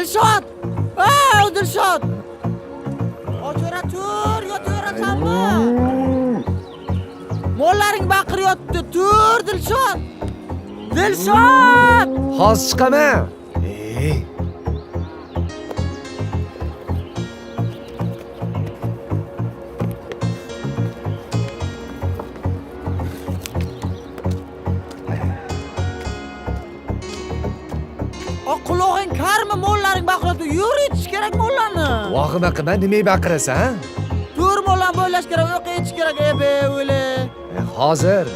Dilshod! Dilshod! Ochora tur, yotaverasanmi? Mollaring baqiryapti. Tur, Dilshod! Dilshod! Hozir chiqaman. Qulog'ing karmi? Mollaring baqiryapti. Yur, etish kerak mollani. Vahima qilma, nimaga baqirasan? Tur, mollani bo'ylash kerak, o'q etish kerak, ebe, o'yle. Hozir.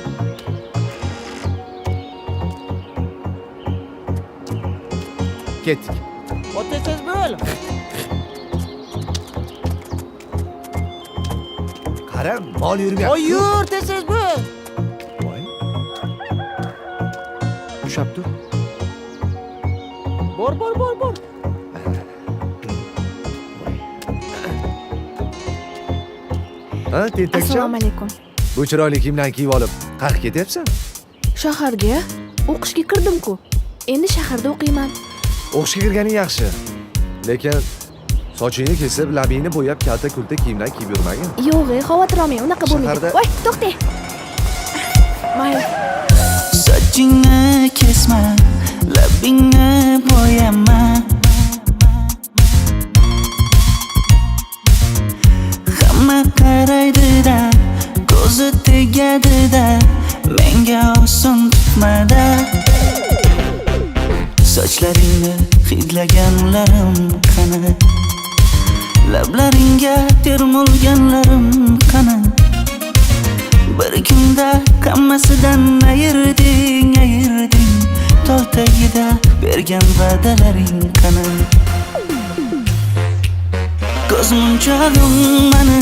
Ketdik. O'tasiz bo'l. Qara, mol yurmayapti. Voy, yur, tesiz bo'l. Voy. Ushab tur. Bor. Ha, tentakcham. Assalomu alaykum. Bu chiroyli kiyimlarni kiyib olib, qayerga ketyapsan? Shaharga o'qishga kirdim-ku. Endi shaharda o'qiyman. O'qishga kirganing yaxshi. Lekin sochingni kesib, labingni bo'yab, kalta-kulta kiyimlar kiyib yurmagin. Yo'q, xavotir olmang, unaqa bo'lmaydi. Voy, to'xtang. Mayli. Sochingni kesma, labingni bo'yama. Hamma qaraydi-da, ko'zi tegadi-da, menga oson tutmada. Sochlaringni hidlaganlarim qani, lablaringga termulganlarim qani. Bir kunda hammasidan ayirding, tol tagida bergan va'dalaring qani. Ko'zmunchog'im mani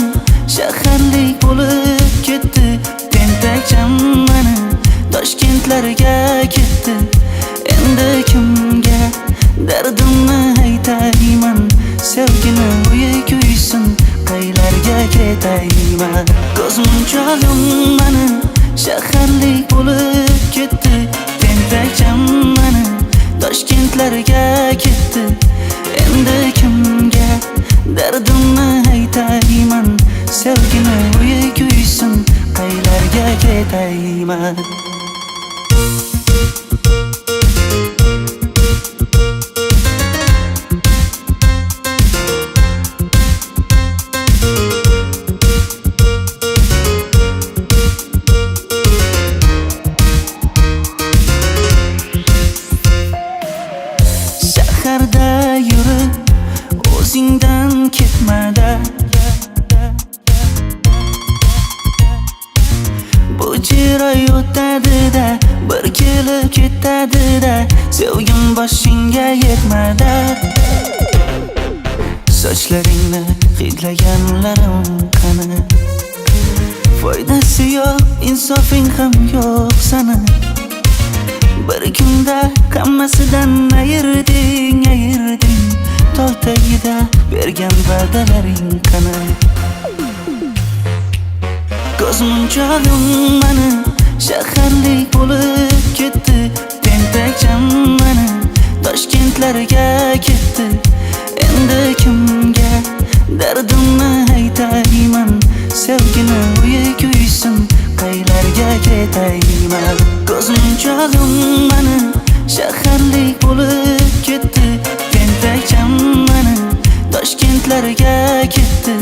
shaharlik bo'lib ketdi, tentakcham mani Toshkentlarga ketdi. Endi kimga dardimni aytayman, sevgini uyi kuysin, qaylarga ketayman. Ko'zmunchog'im mani shaharlik bo'lib ketdi, tentakcham mani Toshkentlarga ketdi. Endi kimga dardimni aytayman, sevgini uyi kuysin, qaylarga ketayman. Shaharda yurib o'zingdan ketmada, bu chiroy o'tadi-da, bir kelib ketadi-da, sevgim boshingga yetmada. Sochlaringni hidlaganlarim qani, foydasi yo'q, insofing ham yo'q sana. Bir kunda hammasidan ayirding, tol tagida bergan va'dalaring qani. Ko'zmunchog'im mani shaharlik bo'lib ketdi, tentakcham mani Toshkentlarga ketdi. Endi kimga dardimni aytayman, sevgini uyi kuysin, qaylarga ketayman. Ko'zmunchog'im mani shaharlik bo'lib ketdi, tentakcham mani Toshkentlarga ketdi.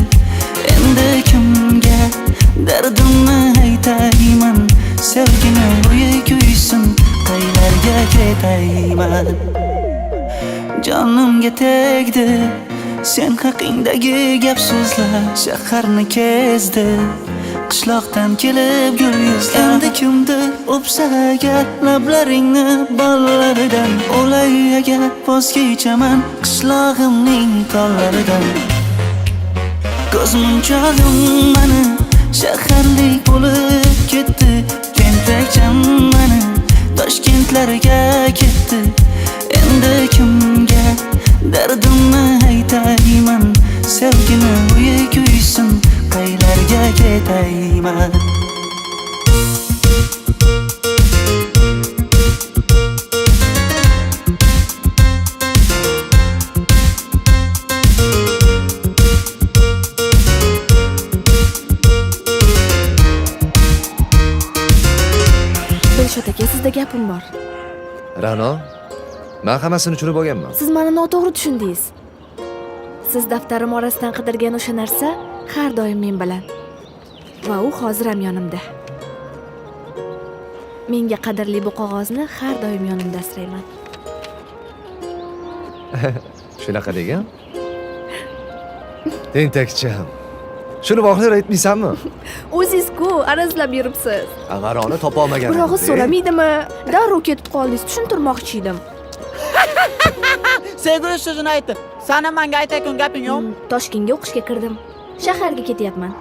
Endi kimga dardimni aytayman, sevgini uyi kuysin, qaylarga ketayman. Jonimga tegdi sen haqingdagi gap so'zlar, shaharni kezdi, qishloqdan kelib gul yuzlar. Endi kimdir o'psa agar lablaringni bollaridan, o'lay agar voz kechaman qishlog'imning tollaridan. Ko'zmunchog'im mani shaharlik bo'lib ketdi, tentakcham mani Toshkentlarga ketdi. Endi kimga dardimni aytayman, sevgini uyi kuysin, qaylarga ketayman. Dilshod aka, sizda gapim bor. Ra'no, men hammasini tushunib olganman. Siz meni noto'g'ri tushundingiz. Siz daftarim orasidan qidirgan o'sha narsa har doim men bilan. Va u hozir ham yonimda. Menga qadrli bu qog'ozni har doim yonimda asrayman. Shunaqa degan? Tentakcham. Shuni vohir aytmaysanmi? O'zingiz-ku arazlab yuribsiz. Ra'noni topa olmagan. Birog'i so'ramaydimi? Darrov ketib qoldingiz, tushuntirmoqchi edim. Sevgili so'zini aytdi. Sana menga aytayotgan gaping yo'q? Toshkentga o'qishga kirdim. Shaharga ketyapman.